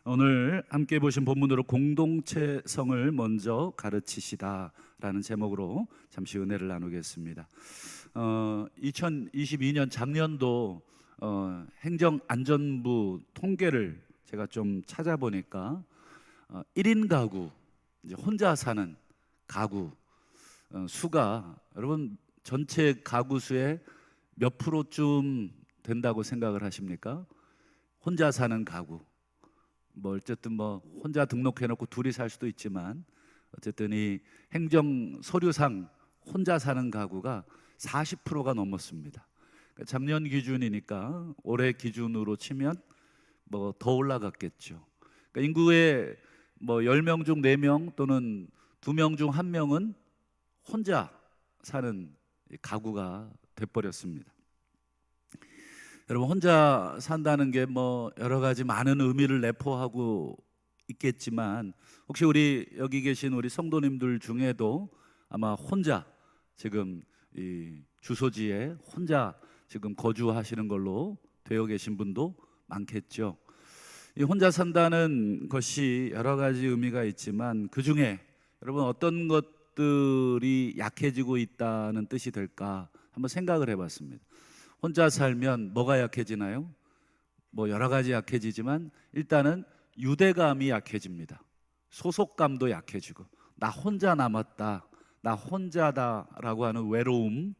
오늘 함께 보신 본문으로 공동체성을 먼저 가르치시다라는 제목으로 잠시 은혜를 나누겠습니다. 2022년 작년도 행정안전부 통계를 제가 좀 찾아보니까 1인 가구, 이제 혼자 사는 가구 수가 여러분 전체 가구 수의 몇 프로쯤 된다고 생각을 하십니까? 혼자 사는 가구, 어쨌든 혼자 등록해놓고 둘이 살 수도 있지만 어쨌든 이 행정 서류상 혼자 사는 가구가 40%가 넘었습니다. 그러니까 작년 기준이니까 올해 기준으로 치면 더 올라갔겠죠. 그러니까 인구의 10명 중 4명 또는 2명 중 1명은 혼자 사는 가구가 돼버렸습니다. 여러분, 혼자 산다는 게 여러 가지 많은 의미를 내포하고 있겠지만, 혹시 우리 여기 계신 우리 성도님들 중에도 아마 혼자 지금 이 주소지에 혼자 지금 거주하시는 걸로 되어 계신 분도 많겠죠. 이 혼자 산다는 것이 여러 가지 의미가 있지만, 그 중에 여러분 어떤 것들이 약해지고 있다는 뜻이 될까 한번 생각을 해봤습니다. 혼자 살면 뭐가 약해지나요? 여러 가지 약해지지만 일단은 유대감이 약해집니다. 소속감도 약해지고, 나 혼자 남았다, 나 혼자다라고 하는 외로움,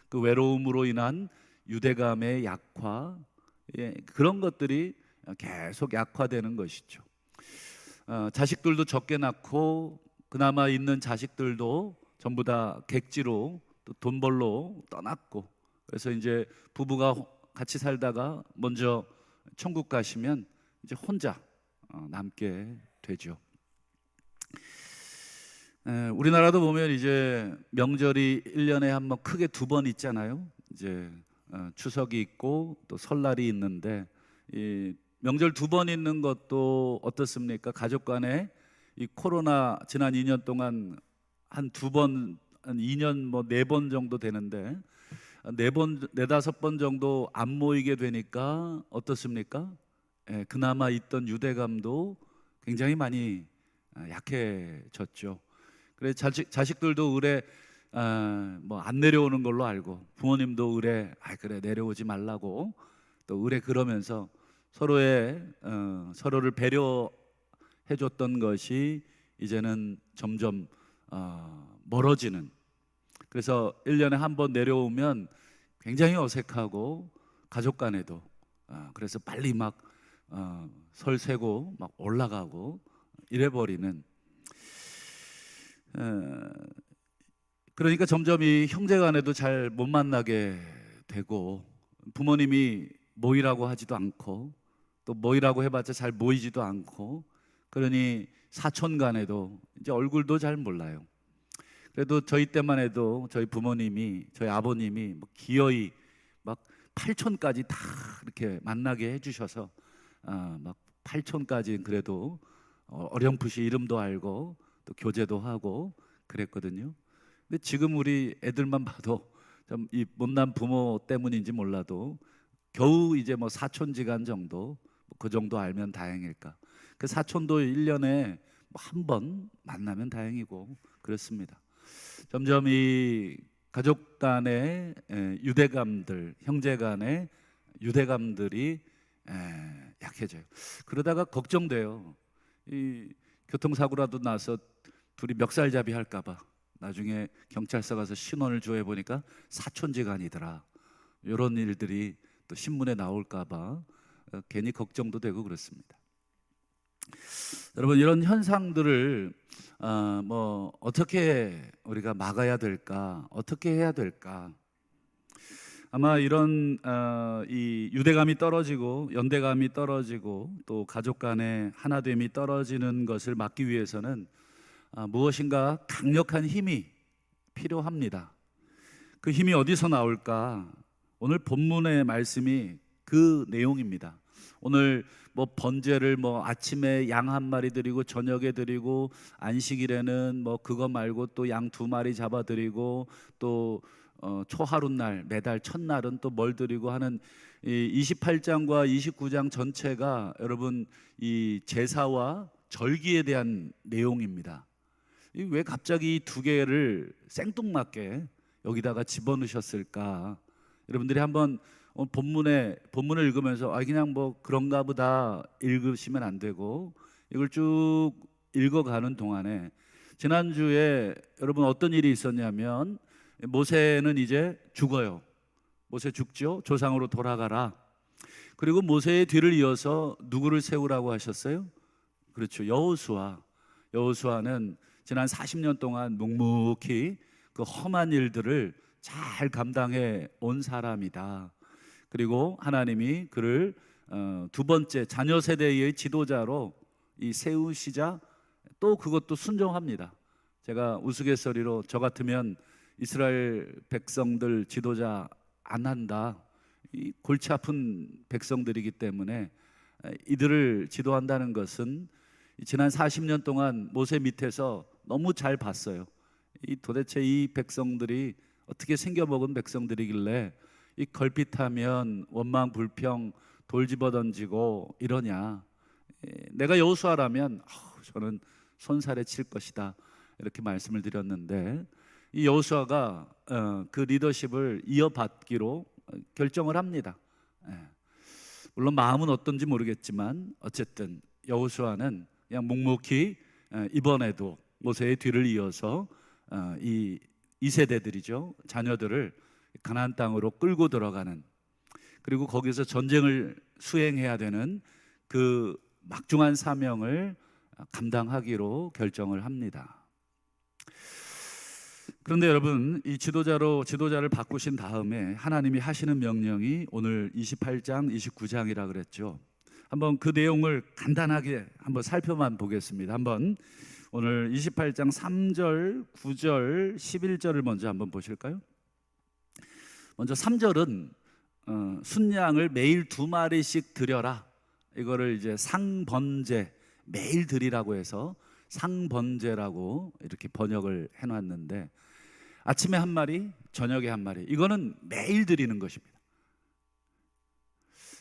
그 외로움으로 인한 유대감의 약화, 그런 것들이 계속 약화되는 것이죠. 자식들도 적게 낳고 그나마 있는 자식들도 전부 다 객지로 또 돈 벌러 떠났고, 그래서 이제 부부가 같이 살다가 먼저 천국 가시면 이제 혼자 남게 되죠. 우리나라도 보면 이제 명절이 1년에 한 번 크게 2번 있잖아요. 이제 추석이 있고 또 설날이 있는데, 이 명절 2번 있는 것도 어떻습니까? 가족 간에 이 코로나 지난 2년 동안 한 2번, 한 2년 4번 정도 되는데, 4번, 4~5번 정도 안 모이게 되니까 어떻습니까? 그나마 있던 유대감도 굉장히 많이 약해졌죠. 그래 자식들도 의뢰 안 내려오는 걸로 알고, 부모님도 의뢰 그래 내려오지 말라고 또 의뢰 그러면서 서로를 배려해줬던 것이 이제는 점점 멀어지는, 그래서 1년에 한 번 내려오면 굉장히 어색하고 가족 간에도 그래서 빨리 설 세고 올라가고 이래버리는, 그러니까 점점 이 형제 간에도 잘 못 만나게 되고, 부모님이 모이라고 하지도 않고 또 모이라고 해봤자 잘 모이지도 않고, 그러니 사촌 간에도 이제 얼굴도 잘 몰라요. 그래도 저희 때만 해도 저희 부모님이, 저희 아버님이 기어이 8촌까지 다 이렇게 만나게 해주셔서 8촌까지 그래도 어렴풋이 이름도 알고 또 교제도 하고 그랬거든요. 근데 지금 우리 애들만 봐도 좀 이 못난 부모 때문인지 몰라도 겨우 이제 사촌지간 정도, 그 정도 알면 다행일까. 그 사촌도 1년에 한 번 만나면 다행이고 그렇습니다. 점점 이 가족 간의 유대감들, 형제 간의 유대감들이 약해져요. 그러다가 걱정돼요. 이 교통사고라도 나서 둘이 멱살잡이 할까봐 나중에 경찰서 가서 신원을 조회 보니까 사촌지간이더라. 이런 일들이 또 신문에 나올까봐 괜히 걱정도 되고 그렇습니다. 여러분, 이런 현상들을 어떻게 우리가 막아야 될까? 어떻게 해야 될까? 아마 이런 이 유대감이 떨어지고 연대감이 떨어지고 또 가족 간의 하나됨이 떨어지는 것을 막기 위해서는 무엇인가 강력한 힘이 필요합니다. 그 힘이 어디서 나올까? 오늘 본문의 말씀이 그 내용입니다. 오늘 번제를 아침에 양 1마리 드리고 저녁에 드리고, 안식일에는 그거 말고 또 양 2마리 잡아 드리고, 또 초하룻날 매달 첫날은 또 뭘 드리고 하는 이 28장과 29장 전체가 여러분 이 제사와 절기에 대한 내용입니다. 왜 갑자기 이 두 개를 생뚱맞게 여기다가 집어넣으셨을까? 여러분들이 한번 본문을 읽으면서 그냥 뭐 그런가 보다 읽으시면 안 되고 이걸 쭉 읽어가는 동안에 지난주에 여러분 어떤 일이 있었냐면 모세는 이제 죽어요. 모세 죽죠. 조상으로 돌아가라. 그리고 모세의 뒤를 이어서 누구를 세우라고 하셨어요? 그렇죠. 여호수아는 지난 40년 동안 묵묵히 그 험한 일들을 잘 감당해 온 사람이다. 그리고 하나님이 그를 두 번째 자녀 세대의 지도자로 이 세우시자 또 그것도 순종합니다. 제가 우스갯소리로 저 같으면 이스라엘 백성들 지도자 안 한다. 이 골치 아픈 백성들이기 때문에 이들을 지도한다는 것은 지난 40년 동안 모세 밑에서 너무 잘 봤어요. 도대체 이 백성들이 어떻게 생겨먹은 백성들이길래 이 걸핏하면 원망 불평 돌 집어 던지고 이러냐. 내가 여호수아라면 저는 손살에 칠 것이다 이렇게 말씀을 드렸는데 이 여호수아가 그 리더십을 이어받기로 결정을 합니다. 물론 마음은 어떤지 모르겠지만 어쨌든 여호수아는 그냥 묵묵히 이번에도 모세의 뒤를 이어서 이 2세대들이죠 자녀들을 가나안 땅으로 끌고 들어가는, 그리고 거기서 전쟁을 수행해야 되는 그 막중한 사명을 감당하기로 결정을 합니다. 그런데 여러분 이 지도자를 바꾸신 다음에 하나님이 하시는 명령이 오늘 28장 29장이라 그랬죠. 한번 그 내용을 간단하게 한번 살펴만 보겠습니다. 한번 오늘 28장 3절, 9절, 11절을 먼저 한번 보실까요? 먼저 3절은 순양을 매일 2마리씩 드려라. 이거를 이제 상번제, 매일 드리라고 해서 상번제라고 이렇게 번역을 해놨는데 아침에 한 마리, 저녁에 한 마리, 이거는 매일 드리는 것입니다.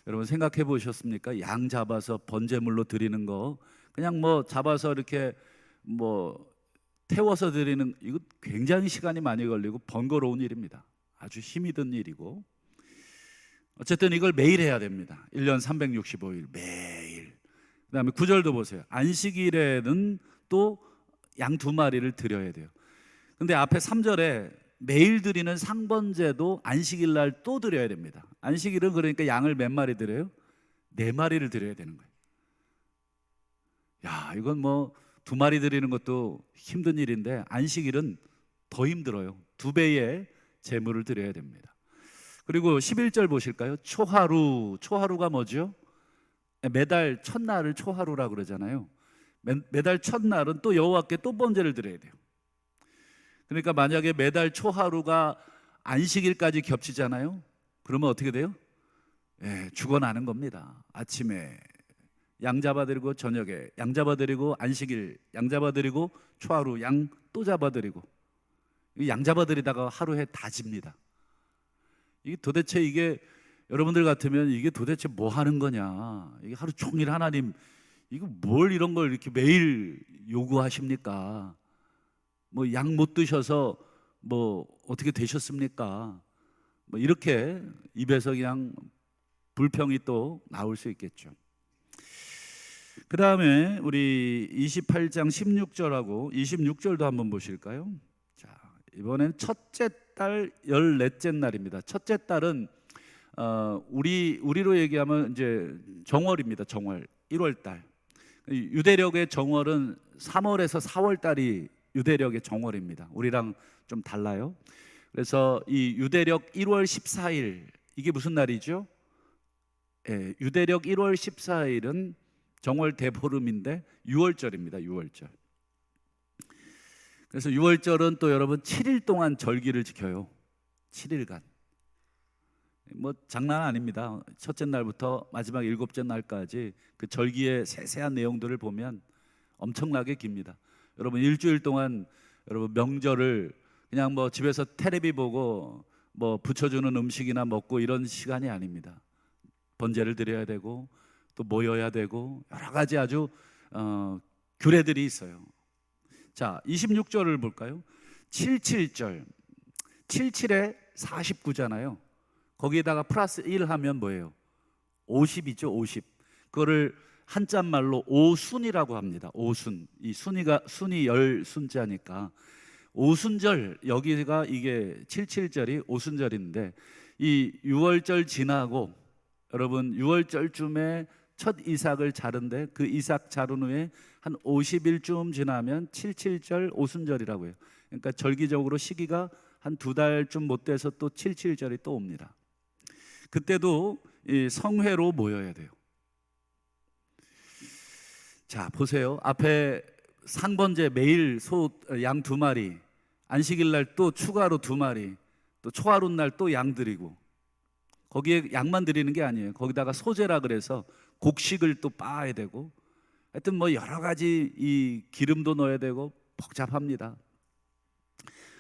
여러분 생각해 보셨습니까? 양 잡아서 번제물로 드리는 거 그냥 뭐 잡아서 이렇게 뭐 태워서 드리는, 이거 굉장히 시간이 많이 걸리고 번거로운 일입니다. 아주 힘이 든 일이고 어쨌든 이걸 매일 해야 됩니다. 1년 365일 매일. 그 다음에 9절도 보세요. 안식일에는 또 양 2마리를 드려야 돼요. 근데 앞에 3절에 매일 드리는 상번제도 안식일 날 또 드려야 됩니다. 안식일은 그러니까 양을 몇 마리 드려요? 4마리를 드려야 되는 거예요. 야, 이건 뭐 2마리 드리는 것도 힘든 일인데 안식일은 더 힘들어요. 2배의 제물을 드려야 됩니다. 그리고 11절 보실까요? 초하루가 뭐죠? 매달 첫날을 초하루라 그러잖아요. 매달 첫날은 또 여호와께 또 번제를 드려야 돼요. 그러니까 만약에 매달 초하루가 안식일까지 겹치잖아요. 그러면 어떻게 돼요? 죽어나는 겁니다. 아침에 양 잡아드리고 저녁에 양 잡아드리고 안식일 양 잡아드리고 초하루 양 또 잡아드리고 양 잡아드리다가 하루에 다 집니다. 이게 여러분들 같으면 이게 도대체 뭐 하는 거냐, 이게 하루 종일 하나님 이거 뭘 이런 걸 이렇게 매일 요구하십니까? 뭐 양 못 드셔서 뭐 어떻게 되셨습니까? 뭐 이렇게 입에서 그냥 불평이 또 나올 수 있겠죠. 그 다음에 우리 28장 16절하고 26절도 한번 보실까요? 자, 이번엔 첫째 달 14째 날입니다. 첫째 달은 우리로 얘기하면 이제 정월입니다. 정월 1월 달. 유대력의 정월은 3월에서 4월 달이 유대력의 정월입니다. 우리랑 좀 달라요. 그래서 이 유대력 1월 14일 이게 무슨 날이죠? 유대력 1월 14일은 정월 대보름인데 6월절입니다. 6월절. 그래서 6월절은 또 여러분 7일 동안 절기를 지켜요. 7일간. 뭐 장난 아닙니다. 첫째 날부터 마지막 7째 날까지 그 절기의 세세한 내용들을 보면 엄청나게 깁니다. 여러분 일주일 동안 여러분 명절을 그냥 뭐 집에서 테레비 보고 뭐 붙여주는 음식이나 먹고 이런 시간이 아닙니다. 번제를 드려야 되고 또 모여야 되고 여러 가지 아주 규례들이 있어요. 자, 26절을 볼까요? 77절. 77에 49잖아요. 거기에다가 플러스 1 하면 뭐예요? 50이죠, 50. 그거를 한자말로 오순이라고 합니다. 오순. 이 순이 열 순자니까 오순절, 여기가 이게 77절이 오순절인데, 이 6월절 지나고 여러분 6월절쯤에 첫 이삭을 자른데 그 이삭 자른 후에 한 50일쯤 지나면 77절 오순절이라고 해요. 그러니까 절기적으로 시기가 한 2달쯤 못 돼서 또 77절이 또 옵니다. 그때도 이 성회로 모여야 돼요. 자, 보세요. 앞에 상번제 매일 양 2마리, 안식일 날 또 추가로 2마리, 또 초하룻 날 또 양 드리고, 거기에 양만 드리는 게 아니에요. 거기다가 소제라 그래서 곡식을 또 빻아야 되고, 하여튼 뭐 여러 가지 이 기름도 넣어야 되고 복잡합니다.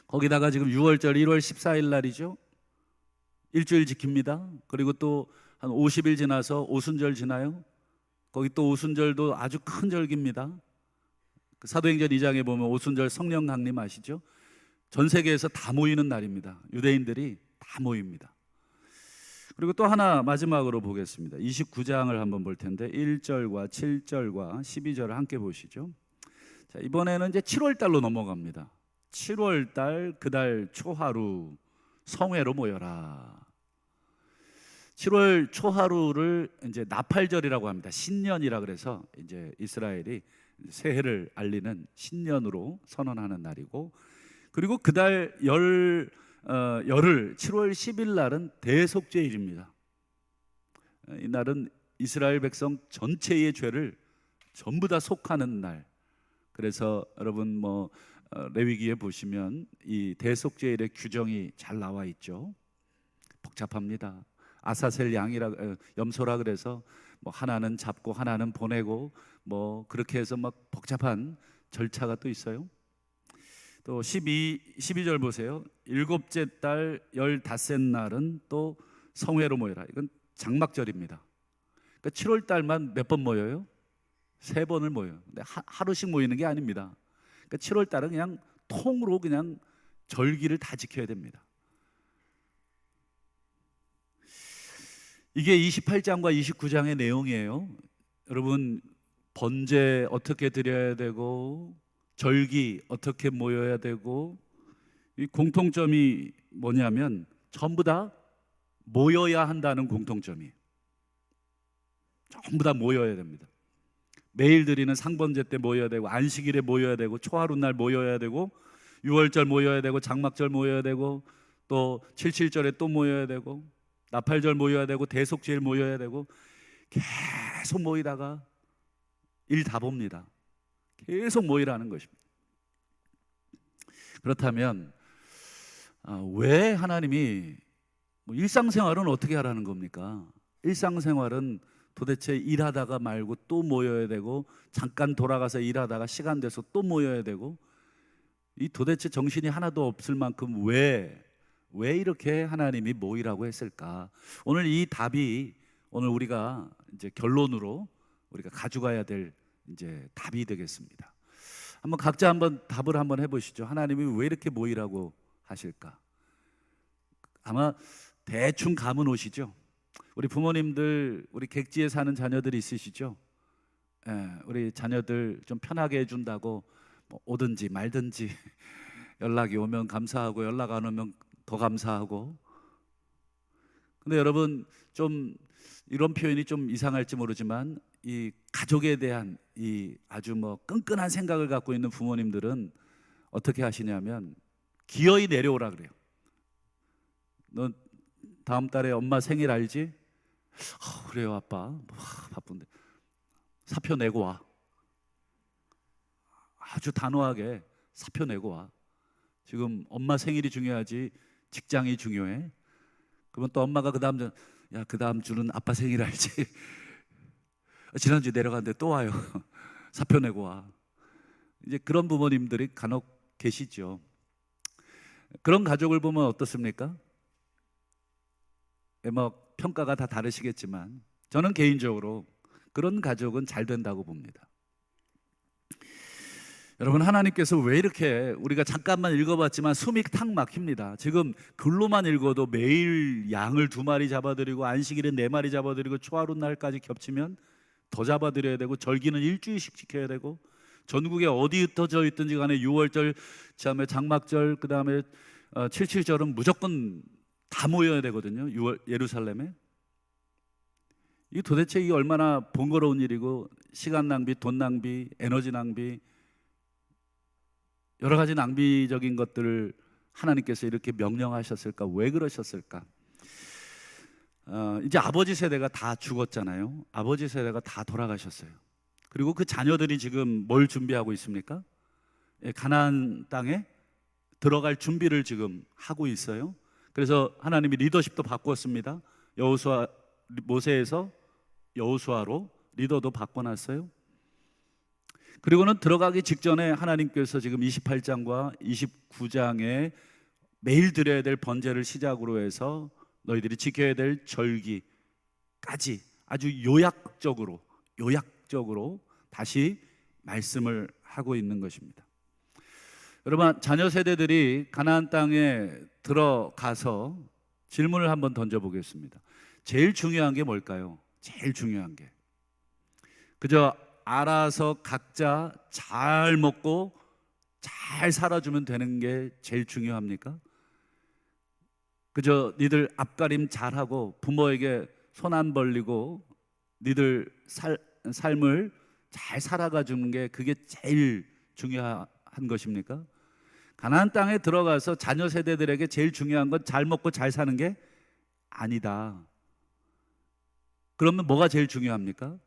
거기다가 지금 6월절 1월 14일 날이죠. 일주일 지킵니다. 그리고 또 한 50일 지나서 오순절 지나요. 거기 또 오순절도 아주 큰 절기입니다. 사도행전 2장에 보면 오순절 성령 강림 아시죠? 전 세계에서 다 모이는 날입니다. 유대인들이 다 모입니다. 그리고 또 하나 마지막으로 보겠습니다. 29장을 한번 볼 텐데 1절과 7절과 12절을 함께 보시죠. 자, 이번에는 이제 7월 달로 넘어갑니다. 7월 달 그달 초하루 성회로 모여라. 7월 초하루를 이제 나팔절이라고 합니다. 신년이라 그래서 이제 이스라엘이 새해를 알리는 신년으로 선언하는 날이고, 그리고 그달 열흘 7월 10일 날은 대속죄일입니다. 이 날은 이스라엘 백성 전체의 죄를 전부 다 속하는 날. 그래서 여러분 뭐 레위기에 보시면 이 대속죄일의 규정이 잘 나와 있죠. 복잡합니다. 아사셀 양이라 염소라 그래서 뭐 하나는 잡고 하나는 보내고 뭐 그렇게 해서 막 복잡한 절차가 또 있어요. 또 12절 보세요. 7째 달 15셋 날은 또 성회로 모여라. 이건 장막절입니다. 그러니까 7월 달만 몇 번 모여요? 3번을 모여요. 근데 하루씩 모이는 게 아닙니다. 그러니까 7월 달은 그냥 통으로 그냥 절기를 다 지켜야 됩니다. 이게 28장과 29장의 내용이에요. 여러분 번제 어떻게 드려야 되고 절기 어떻게 모여야 되고, 이 공통점이 뭐냐면 전부 다 모여야 한다는 공통점이, 전부 다 모여야 됩니다. 매일 드리는 상번제 때 모여야 되고, 안식일에 모여야 되고, 초하룻 날 모여야 되고, 6월절 모여야 되고, 장막절 모여야 되고, 또 77절에 또 모여야 되고, 나팔절 모여야 되고, 대속죄일 모여야 되고, 계속 모이다가 일 다 봅니다. 계속 모이라는 것입니다. 그렇다면 왜 하나님이 일상생활은 어떻게 하라는 겁니까? 일상생활은 도대체 일하다가 말고 또 모여야 되고, 잠깐 돌아가서 일하다가 시간 돼서 또 모여야 되고, 이 도대체 정신이 하나도 없을 만큼 왜 이렇게 하나님이 모이라고 했을까? 오늘 이 답이, 오늘 우리가 이제 결론으로 우리가 가져가야 될 이제 답이 되겠습니다. 한번 각자 한번 답을 한번 해보시죠. 하나님이 왜 이렇게 모이라고 하실까? 아마 대충 감은 오시죠. 우리 부모님들, 우리 객지에 사는 자녀들이 있으시죠? 우리 자녀들 좀 편하게 해준다고 뭐 오든지 말든지 연락이 오면 감사하고 연락 안 오면 더 감사하고. 근데 여러분 좀 이런 표현이 좀 이상할지 모르지만 이 가족에 대한 이 아주 뭐 끈끈한 생각을 갖고 있는 부모님들은 어떻게 하시냐면 기어이 내려오라 그래요. 너 다음 달에 엄마 생일 알지? 그래요 아빠. 바쁜데 사표 내고 와. 아주 단호하게 사표 내고 와. 지금 엄마 생일이 중요하지 직장이 중요해? 그러면 또 엄마가 그 다음 주는 아빠 생일 알지? 지난주 내려갔는데 또 와요. 사표 내고 와. 이제 그런 부모님들이 간혹 계시죠. 그런 가족을 보면 어떻습니까? 뭐 평가가 다 다르시겠지만 저는 개인적으로 그런 가족은 잘 된다고 봅니다. 여러분, 하나님께서 왜 이렇게, 우리가 잠깐만 읽어봤지만 숨이 탁 막힙니다. 지금 글로만 읽어도 매일 양을 2마리 잡아드리고 안식일에 4마리 잡아드리고 초하루 날까지 겹치면 더 잡아드려야 되고 절기는 일주일씩 지켜야 되고 전국에 어디 흩어져 있든지 간에 6월절, 그다음에 장막절, 그다음에 77절은 무조건 다 모여야 되거든요. 6월 예루살렘에. 이 도대체 이게 얼마나 번거로운 일이고 시간 낭비, 돈 낭비, 에너지 낭비, 여러 가지 낭비적인 것들을 하나님께서 이렇게 명령하셨을까? 왜 그러셨을까? 이제 아버지 세대가 다 죽었잖아요. 아버지 세대가 다 돌아가셨어요. 그리고 그 자녀들이 지금 뭘 준비하고 있습니까? 가나안 땅에 들어갈 준비를 지금 하고 있어요. 그래서 하나님이 리더십도 바꾸었습니다. 여호수아, 모세에서 여호수아로 리더도 바꿔놨어요. 그리고는 들어가기 직전에 하나님께서 지금 28장과 29장에 매일 드려야 될 번제를 시작으로 해서 너희들이 지켜야 될 절기까지 아주 요약적으로 다시 말씀을 하고 있는 것입니다. 여러분, 자녀 세대들이 가나안 땅에 들어가서 질문을 한번 던져보겠습니다. 제일 중요한 게 뭘까요? 제일 중요한 게 그저 알아서 각자 잘 먹고 잘 살아주면 되는 게 제일 중요합니까? 그저 니들 앞가림 잘하고 부모에게 손 안 벌리고 니들 삶을 잘 살아가 주는 게 그게 제일 중요한 것입니까? 가나안 땅에 들어가서 자녀 세대들에게 제일 중요한 건 잘 먹고 잘 사는 게 아니다. 그러면 뭐가 제일 중요합니까?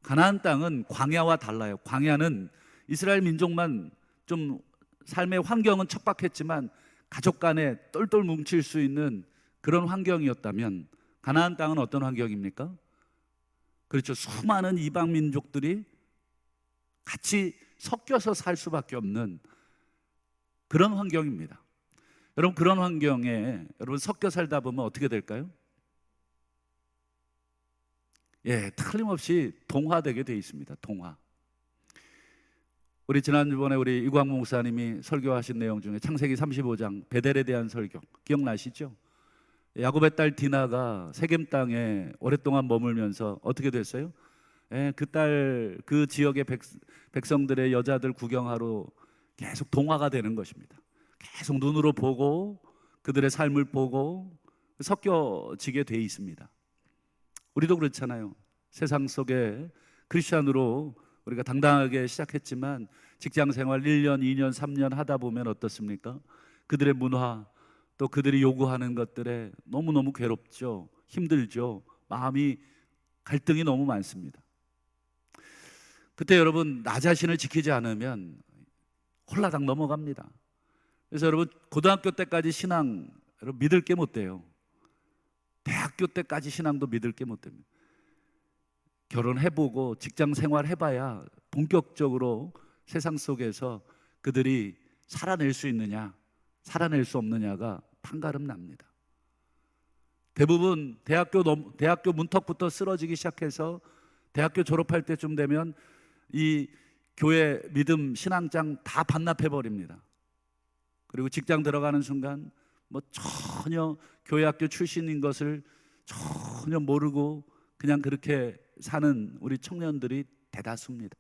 가나안 땅은 광야와 달라요. 광야는 이스라엘 민족만 좀 삶의 환경은 척박했지만 가족 간에 똘똘 뭉칠 수 있는 그런 환경이었다면 가나안 땅은 어떤 환경입니까? 그렇죠. 수많은 이방 민족들이 같이 섞여서 살 수밖에 없는 그런 환경입니다. 여러분, 그런 환경에 여러분 섞여 살다 보면 어떻게 될까요? 틀림없이 동화되게 돼 있습니다. 동화. 우리 지난번에 우리 이광 목사님이 설교하신 내용 중에 창세기 35장 베델에 대한 설교 기억나시죠? 야곱의 딸 디나가 세겜 땅에 오랫동안 머물면서 어떻게 됐어요? 그 지역의 백성들의 여자들 구경하러 계속 동화가 되는 것입니다. 계속 눈으로 보고 그들의 삶을 보고 섞여지게 돼 있습니다. 우리도 그렇잖아요. 세상 속에 크리스찬으로 우리가 당당하게 시작했지만 직장 생활 1년, 2년, 3년 하다 보면 어떻습니까? 그들의 문화, 또 그들이 요구하는 것들에 너무너무 괴롭죠. 힘들죠. 마음이 갈등이 너무 많습니다. 그때 여러분, 나 자신을 지키지 않으면 홀라당 넘어갑니다. 그래서 여러분, 고등학교 때까지 신앙 여러분 믿을 게 못 돼요. 대학교 때까지 신앙도 믿을 게 못 됩니다. 결혼해보고 직장 생활 해봐야 본격적으로 세상 속에서 그들이 살아낼 수 있느냐 살아낼 수 없느냐가 판가름 납니다. 대부분 대학교 문턱부터 쓰러지기 시작해서 대학교 졸업할 때쯤 되면 이 교회 믿음 신앙장 다 반납해버립니다. 그리고 직장 들어가는 순간 뭐 전혀 교회 학교 출신인 것을 전혀 모르고 그냥 그렇게 사는 우리 청년들이 대다수입니다.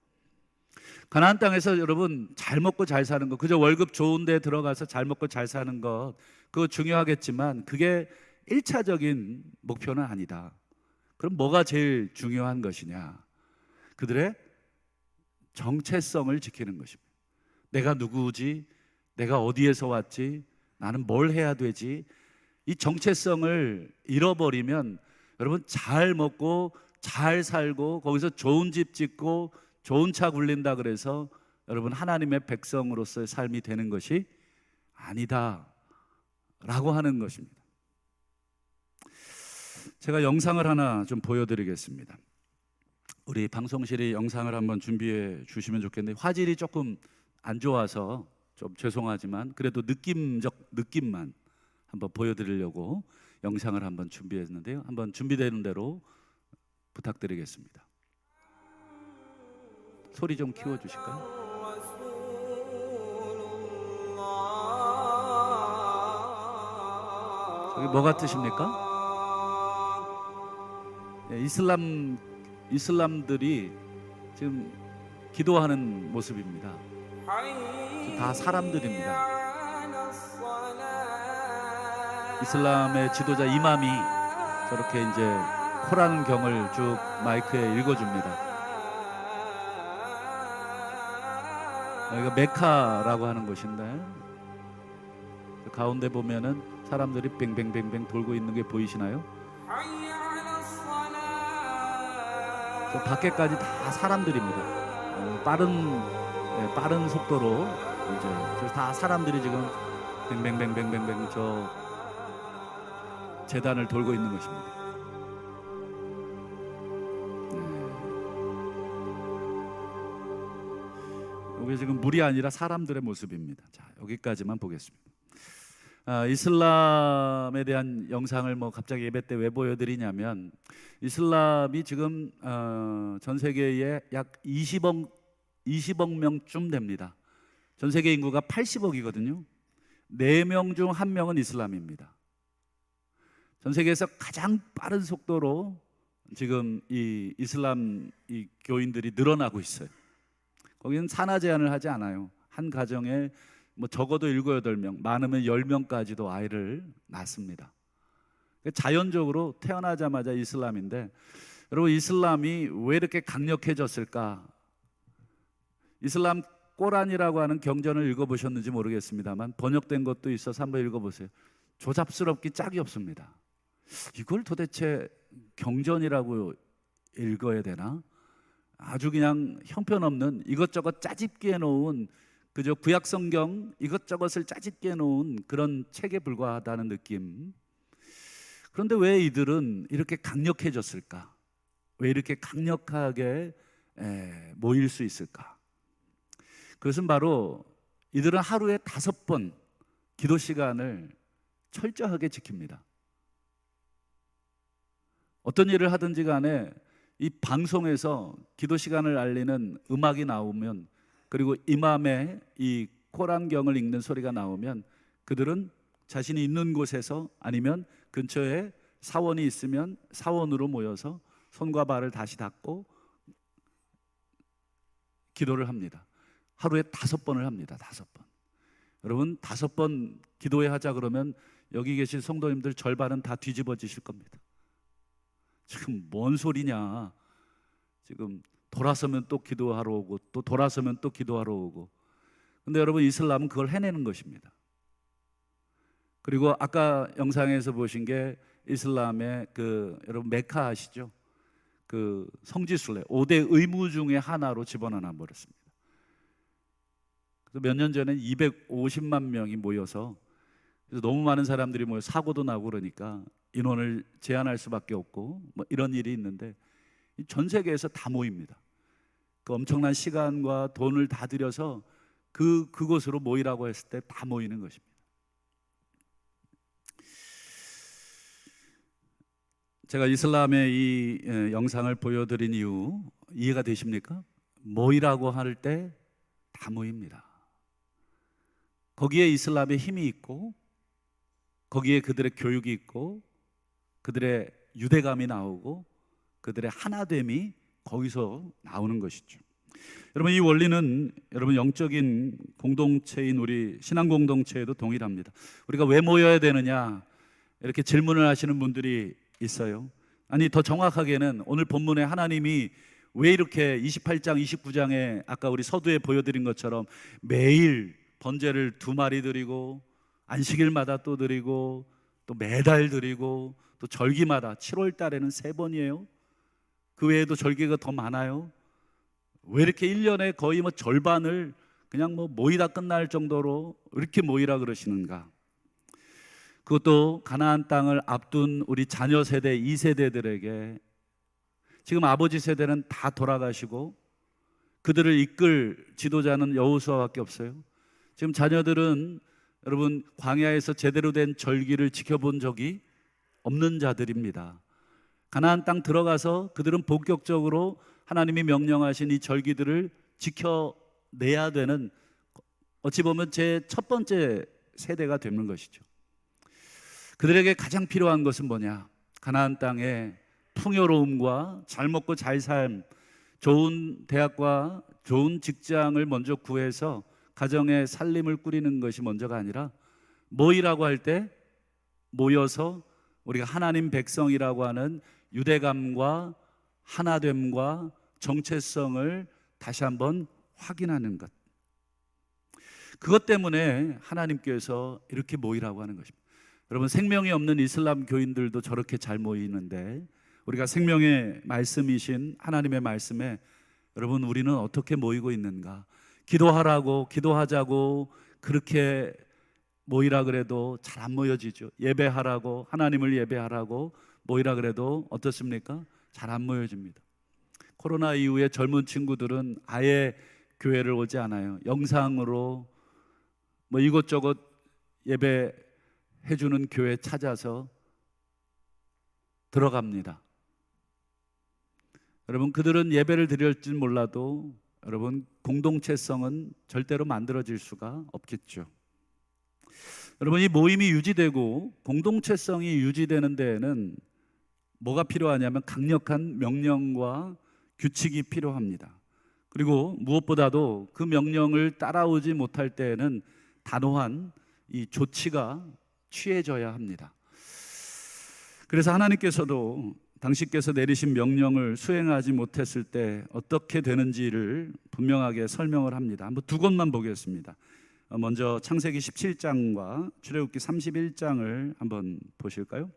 가나안 땅에서 여러분 잘 먹고 잘 사는 것, 그저 월급 좋은 데 들어가서 잘 먹고 잘 사는 것, 그거 중요하겠지만 그게 1차적인 목표는 아니다. 그럼 뭐가 제일 중요한 것이냐? 그들의 정체성을 지키는 것입니다. 내가 누구지? 내가 어디에서 왔지? 나는 뭘 해야 되지? 이 정체성을 잃어버리면 여러분 잘 먹고 잘 살고 거기서 좋은 집 짓고 좋은 차 굴린다 그래서 여러분 하나님의 백성으로서의 삶이 되는 것이 아니다 라고 하는 것입니다. 제가 영상을 하나 좀 보여드리겠습니다. 우리 방송실이 영상을 한번 준비해 주시면 좋겠는데 화질이 조금 안 좋아서 좀 죄송하지만 그래도 느낌만 한번 보여드리려고 영상을 한번 준비했는데요. 한번 준비되는 대로 부탁드리겠습니다. 소리 좀 키워주실까요? 저기 뭐 같으십니까? 네, 이슬람들이 지금 기도하는 모습입니다. 다 사람들입니다. 이슬람의 지도자 이맘이 저렇게 이제 코란 경을 쭉 마이크에 읽어줍니다. 여기가 메카라고 하는 곳인데 가운데 보면은 사람들이 뱅뱅뱅뱅 돌고 있는 게 보이시나요? 저 밖에까지 다 사람들입니다. 빠른 속도로 이제 다 사람들이 지금 뱅뱅뱅뱅뱅뱅 저 재단을 돌고 있는 것입니다. 이게 지금 물이 아니라 사람들의 모습입니다. 자, 여기까지만 보겠습니다. 이슬람에 대한 영상을 뭐 갑자기 예배 때 왜 보여드리냐면 이슬람이 지금 전 세계에 약 20억 명쯤 됩니다. 전 세계 인구가 80억이거든요. 4명 중 1명은 이슬람입니다. 전 세계에서 가장 빠른 속도로 지금 이 이슬람 이 교인들이 늘어나고 있어요. 거기는 산하 제한을 하지 않아요. 한 가정에 뭐 적어도 7, 8명, 많으면 10명까지도 아이를 낳습니다. 자연적으로 태어나자마자 이슬람인데, 여러분 이슬람이 왜 이렇게 강력해졌을까? 이슬람 꼬란이라고 하는 경전을 읽어보셨는지 모르겠습니다만 번역된 것도 있어서 한번 읽어보세요. 조잡스럽기 짝이 없습니다. 이걸 도대체 경전이라고 읽어야 되나? 아주 그냥 형편없는 이것저것 짜집기 해놓은 그저 구약성경 이것저것을 짜집기 해놓은 그런 책에 불과하다는 느낌. 그런데 왜 이들은 이렇게 강력해졌을까? 왜 이렇게 강력하게 모일 수 있을까? 그것은 바로 이들은 하루에 5번 기도 시간을 철저하게 지킵니다. 어떤 일을 하든지 간에 이 방송에서 기도 시간을 알리는 음악이 나오면, 그리고 이맘에 이 코란경을 읽는 소리가 나오면 그들은 자신이 있는 곳에서 아니면 근처에 사원이 있으면 사원으로 모여서 손과 발을 다시 닦고 기도를 합니다. 하루에 5번을 합니다. 5번. 여러분 5번 기도해 하자 그러면 여기 계신 성도님들 절반은 다 뒤집어지실 겁니다. 지금 뭔 소리냐? 지금 돌아서면 또 기도하러 오고 또 돌아서면 또 기도하러 오고. 근데 여러분 이슬람은 그걸 해내는 것입니다. 그리고 아까 영상에서 보신 게 이슬람의 그 여러분 메카 아시죠? 그 성지순례 5대 의무 중에 하나로 집어넣어 버렸습니다. 그래서 몇 년 전에 250만 명이 모여서, 그래서 너무 많은 사람들이 모여 사고도 나고 그러니까 인원을 제한할 수밖에 없고 뭐 이런 일이 있는데 전 세계에서 다 모입니다. 그 엄청난 시간과 돈을 다 들여서 그곳으로 모이라고 했을 때 다 모이는 것입니다. 제가 이슬람의 이 영상을 보여드린 이유 이해가 되십니까? 모이라고 할 때 다 모입니다. 거기에 이슬람의 힘이 있고 거기에 그들의 교육이 있고 그들의 유대감이 나오고 그들의 하나됨이 거기서 나오는 것이죠. 여러분 이 원리는 여러분 영적인 공동체인 우리 신앙 공동체에도 동일합니다. 우리가 왜 모여야 되느냐 이렇게 질문을 하시는 분들이 있어요. 아니 더 정확하게는 오늘 본문에 하나님이 왜 이렇게 28장 29장에 아까 우리 서두에 보여드린 것처럼 매일 번제를 2마리 드리고 안식일마다 또 드리고 또 매달 드리고 또 절기마다 7월 달에는 3번이에요. 그 외에도 절기가 더 많아요. 왜 이렇게 1년에 거의 뭐 절반을 그냥 뭐 모이다 끝날 정도로 이렇게 모이라 그러시는가? 그것도 가나안 땅을 앞둔 우리 자녀 세대 2세대들에게 지금 아버지 세대는 다 돌아가시고 그들을 이끌 지도자는 여호수아밖에 없어요. 지금 자녀들은 여러분 광야에서 제대로 된 절기를 지켜본 적이 없는 자들입니다. 가나안 땅 들어가서 그들은 본격적으로 하나님이 명령하신 이 절기들을 지켜내야 되는, 어찌 보면 제 첫 번째 세대가 되는 것이죠. 그들에게 가장 필요한 것은 뭐냐? 가나안 땅의 풍요로움과 잘 먹고 잘 삶, 좋은 대학과 좋은 직장을 먼저 구해서 가정의 살림을 꾸리는 것이 먼저가 아니라, 모이라고 할 때 모여서 우리가 하나님 백성이라고 하는 유대감과 하나됨과 정체성을 다시 한번 확인하는 것. 그것 때문에 하나님께서 이렇게 모이라고 하는 것입니다. 여러분, 생명이 없는 이슬람 교인들도 저렇게 잘 모이는데, 우리가 생명의 말씀이신 하나님의 말씀에 여러분, 우리는 어떻게 모이고 있는가? 기도하라고, 기도하자고 그렇게 모이라 그래도 잘 안 모여지죠. 예배하라고, 하나님을 예배하라고 모이라 그래도 어떻습니까? 잘 안 모여집니다. 코로나 이후에 젊은 친구들은 아예 교회를 오지 않아요. 영상으로 뭐 이것저것 예배 해주는 교회 찾아서 들어갑니다. 여러분, 그들은 예배를 드릴지 몰라도 여러분, 공동체성은 절대로 만들어질 수가 없겠죠. 여러분, 이 모임이 유지되고 공동체성이 유지되는 데에는 뭐가 필요하냐면 강력한 명령과 규칙이 필요합니다. 그리고 무엇보다도 그 명령을 따라오지 못할 때에는 단호한 이 조치가 취해져야 합니다. 그래서 하나님께서도 당신께서 내리신 명령을 수행하지 못했을 때 어떻게 되는지를 분명하게 설명을 합니다. 한번 두 곳만 보겠습니다. 먼저 창세기 17장과 출애굽기 31장을 한번 보실까요?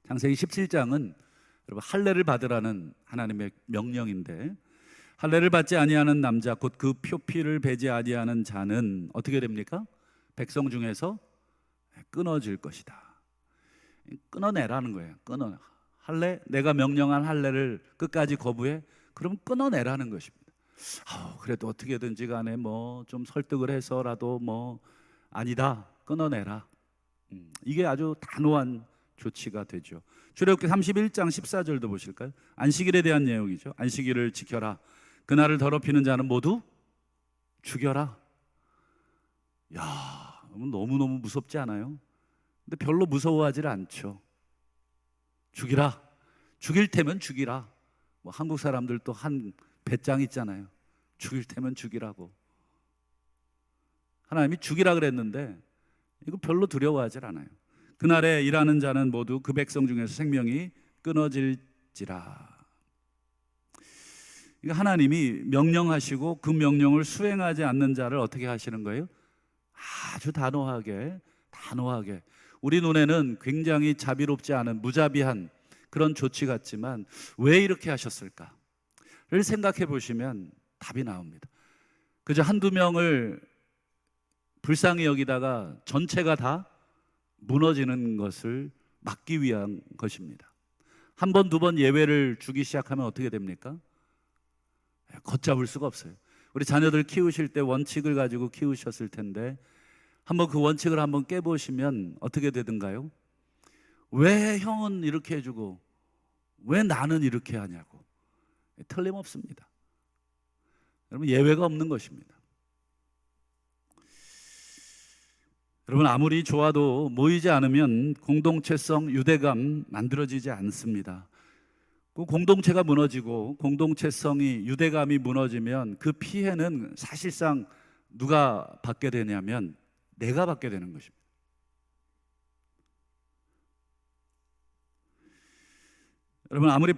창세기 17장은 여러분, 할례를 받으라는 하나님의 명령인데, 할례를 받지 아니하는 남자 곧 그 표피를 베지 아니하는 자는 어떻게 됩니까? 백성 중에서 끊어질 것이다. 끊어내라는 거예요. 할례, 내가 명령한 할례를 끝까지 거부해? 그럼 끊어내라는 것입니다. 그래도 어떻게든지 간에 뭐 좀 설득을 해서라도 뭐 아니다, 끊어내라. 이게 아주 단호한 조치가 되죠. 출애굽기 31장 14절도 보실까요? 안식일에 대한 내용이죠. 안식일을 지켜라. 그날을 더럽히는 자는 모두 죽여라. 야, 너무너무 무섭지 않아요? 근데 별로 무서워하지 않죠. 죽이라. 죽일 테면 죽이라. 뭐 한국 사람들도 한 배짱 있잖아요. 죽일 테면 죽이라고. 하나님이 죽이라 그랬는데 이거 별로 두려워하지 않아요. 그날에 일하는 자는 모두 그 백성 중에서 생명이 끊어질지라. 하나님이 명령하시고 그 명령을 수행하지 않는 자를 어떻게 하시는 거예요? 아주 단호하게. 우리 눈에는 굉장히 자비롭지 않은 무자비한 그런 조치 같지만 왜 이렇게 하셨을까를 생각해 보시면 답이 나옵니다. 그저 한두 명을 불쌍히 여기다가 전체가 다 무너지는 것을 막기 위한 것입니다. 한 번, 두 번 예외를 주기 시작하면 어떻게 됩니까? 걷잡을 수가 없어요. 우리 자녀들 키우실 때 원칙을 가지고 키우셨을 텐데 한번 그 원칙을 한번 깨보시면 어떻게 되든가요? 왜 형은 이렇게 해주고 왜 나는 이렇게 하냐고. 틀림없습니다. 여러분, 예외가 없는 것입니다. 여러분, 아무리 좋아도 모이지 않으면 공동체성, 유대감 만들어지지 않습니다. 그 공동체가 무너지고 공동체성이, 유대감이 무너지면 그 피해는 사실상 누가 받게 되냐면 내가 받게 되는 것입니다. 여러분, 아무리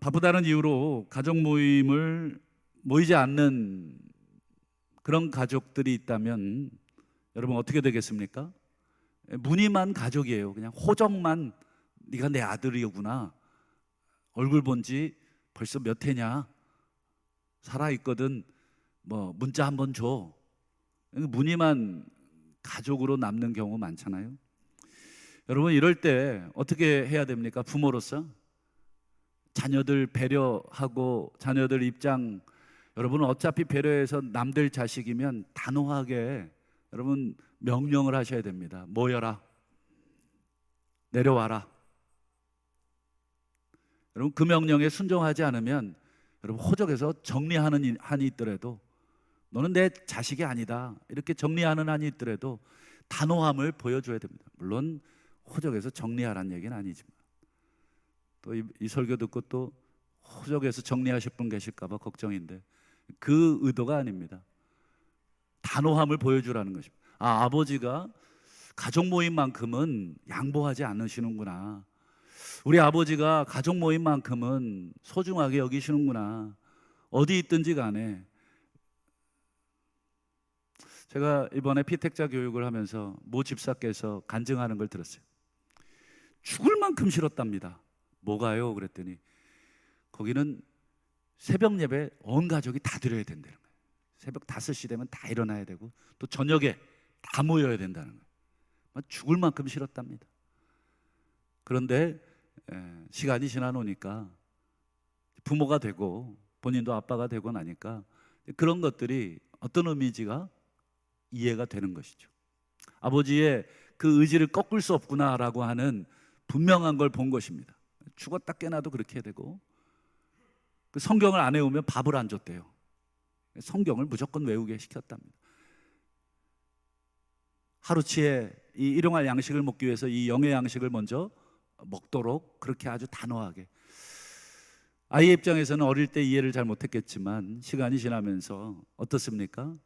바쁘다는 이유로 가족 모임을 모이지 않는 그런 가족들이 있다면 여러분 어떻게 되겠습니까? 무늬만 가족이에요. 그냥 호적만, 네가 내 아들이구나, 얼굴 본 지 벌써 몇 해냐, 살아있거든, 뭐 문자 한번 줘. 무늬만 가족으로 남는 경우 많잖아요. 여러분, 이럴 때 어떻게 해야 됩니까? 부모로서 자녀들 배려하고 자녀들 입장, 여러분은 어차피 배려해서 남들 자식이면 단호하게 여러분 명령을 하셔야 됩니다. 모여라. 내려와라. 여러분, 그 명령에 순종하지 않으면 여러분 호적에서 정리하는 한이 있더라도, 너는 내 자식이 아니다 이렇게 정리하는 한이 있더라도 단호함을 보여줘야 됩니다. 물론 호적에서 정리하라는 얘기는 아니지만, 또 이 설교 듣고 또 호적에서 정리하실 분 계실까 봐 걱정인데, 그 의도가 아닙니다. 단호함을 보여주라는 것입니다. 아버지가 가족 모임만큼은 양보하지 않으시는구나, 우리 아버지가 가족 모임만큼은 소중하게 여기시는구나. 어디 있든지 간에. 제가 이번에 피택자 교육을 하면서 모 집사께서 간증하는 걸 들었어요. 죽을 만큼 싫었답니다. 뭐가요? 그랬더니 거기는 새벽 예배 온 가족이 다 드려야 된다는 거예요. 새벽 5시 되면 다 일어나야 되고, 또 저녁에 다 모여야 된다는 거예요. 죽을 만큼 싫었답니다. 그런데 시간이 지나 놓으니까, 부모가 되고 본인도 아빠가 되고 나니까 그런 것들이 어떤 의미인지가 이해가 되는 것이죠. 아버지의 그 의지를 꺾을 수 없구나라고 하는 분명한 걸 본 것입니다. 죽었다 깨나도 그렇게 되고, 그 성경을 안 외우면 밥을 안 줬대요. 성경을 무조건 외우게 시켰답니다. 하루치에 이 일용할 양식을 먹기 위해서 이 영의 양식을 먼저 먹도록 그렇게 아주 단호하게. 아이의 입장에서는 어릴 때 이해를 잘 못했겠지만 시간이 지나면서 어떻습니까?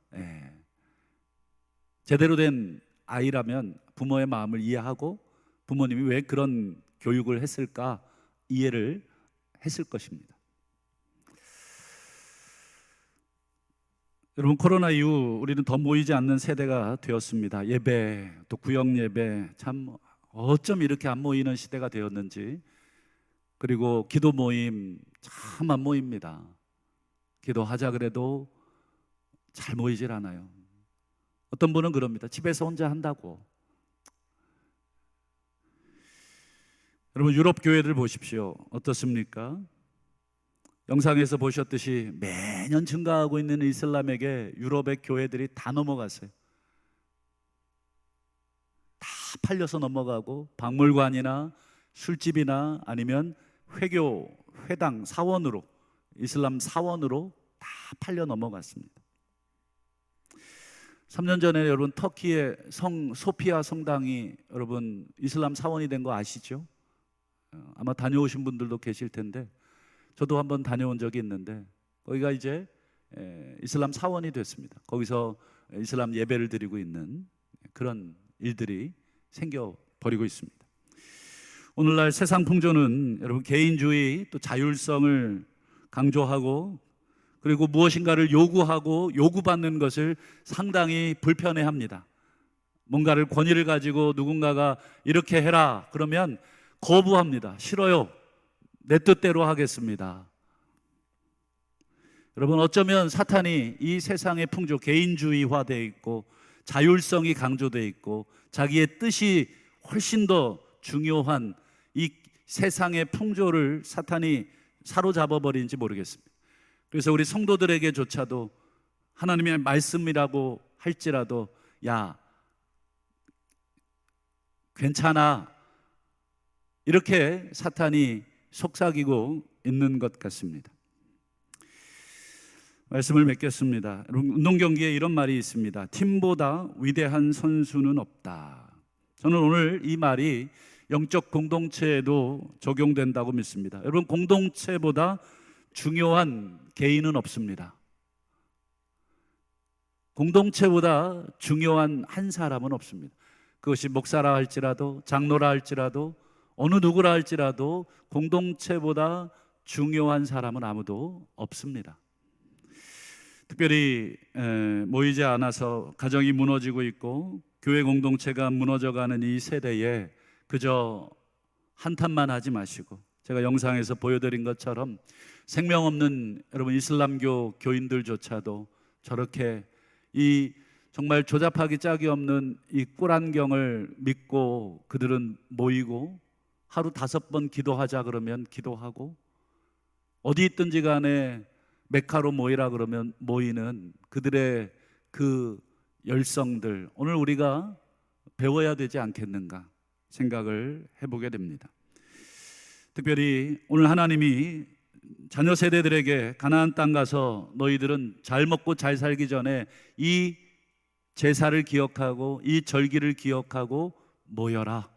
제대로 된 아이라면 부모의 마음을 이해하고 부모님이 왜 그런 교육을 했을까 이해를 했을 것입니다. 여러분, 코로나 이후 우리는 더 모이지 않는 세대가 되었습니다. 예배, 또 구역 예배, 참 어쩜 이렇게 안 모이는 시대가 되었는지. 그리고 기도 모임 참 안 모입니다. 기도하자 그래도 잘 모이질 않아요. 어떤 분은 그럽니다. 집에서 혼자 한다고. 여러분, 유럽 교회들 보십시오. 어떻습니까? 영상에서 보셨듯이 매년 증가하고 있는 이슬람에게 유럽의 교회들이 다 넘어갔어요. 다 팔려서 넘어가고, 박물관이나 술집이나 아니면 회교, 회당, 사원으로, 이슬람 사원으로 다 팔려 넘어갔습니다. 3년 전에 여러분 터키의 소피아 성당이 여러분 이슬람 사원이 된 거 아시죠? 아마 다녀오신 분들도 계실 텐데, 저도 한번 다녀온 적이 있는데 거기가 이제 이슬람 사원이 됐습니다. 거기서 이슬람 예배를 드리고 있는 그런 일들이 생겨버리고 있습니다. 오늘날 세상 풍조는 여러분 개인주의, 또 자율성을 강조하고, 그리고 무엇인가를 요구하고 요구받는 것을 상당히 불편해합니다. 뭔가를 권위를 가지고 누군가가 이렇게 해라 그러면 거부합니다. 싫어요. 내 뜻대로 하겠습니다. 여러분, 어쩌면 사탄이 이 세상의 풍조, 개인주의화되어 있고 자율성이 강조되어 있고 자기의 뜻이 훨씬 더 중요한 이 세상의 풍조를 사탄이 사로잡아 버린지 모르겠습니다. 그래서 우리 성도들에게조차도 하나님의 말씀이라고 할지라도 야, 괜찮아, 이렇게 사탄이 속삭이고 있는 것 같습니다. 말씀을 맺겠습니다. 운동 경기에 이런 말이 있습니다. 팀보다 위대한 선수는 없다. 저는 오늘 이 말이 영적 공동체에도 적용된다고 믿습니다. 여러분, 공동체보다 중요한 개인은 없습니다. 공동체보다 중요한 한 사람은 없습니다. 그것이 목사라 할지라도, 장로라 할지라도, 어느 누구라 할지라도 공동체보다 중요한 사람은 아무도 없습니다. 특별히 모이지 않아서 가정이 무너지고 있고 교회 공동체가 무너져가는 이 세대에 그저 한탄만 하지 마시고, 제가 영상에서 보여드린 것처럼 생명 없는 여러분 이슬람교 교인들조차도 저렇게 이 정말 조잡하기 짝이 없는 이 꿀안경을 믿고 그들은 모이고, 하루 5번 기도하자 그러면 기도하고, 어디 있든지 간에 메카로 모이라 그러면 모이는 그들의 그 열성들, 오늘 우리가 배워야 되지 않겠는가? 생각을 해보게 됩니다. 특별히 오늘 하나님이 자녀 세대들에게 가나안 땅 가서 너희들은 잘 먹고 잘 살기 전에 이 제사를 기억하고 이 절기를 기억하고 모여라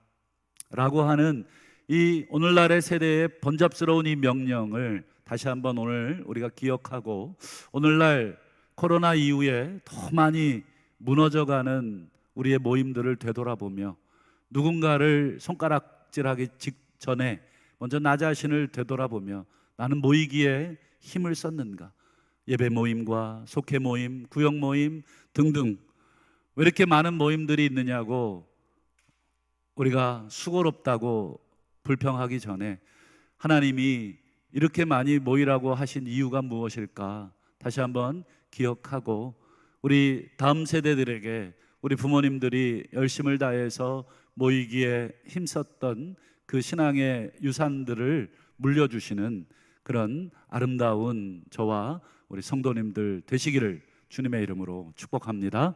라고 하는 이 오늘날의 세대의 번잡스러운 이 명령을 다시 한번 오늘 우리가 기억하고, 오늘날 코로나 이후에 더 많이 무너져가는 우리의 모임들을 되돌아보며 누군가를 손가락질하기 직전에 먼저 나 자신을 되돌아보며 나는 모이기에 힘을 썼는가? 예배 모임과 속회 모임, 구역 모임 등등 왜 이렇게 많은 모임들이 있느냐고 우리가 수고롭다고 불평하기 전에 하나님이 이렇게 많이 모이라고 하신 이유가 무엇일까 다시 한번 기억하고, 우리 다음 세대들에게 우리 부모님들이 열심을 다해서 모이기에 힘썼던 그 신앙의 유산들을 물려주시는 그런 아름다운 저와 우리 성도님들 되시기를 주님의 이름으로 축복합니다.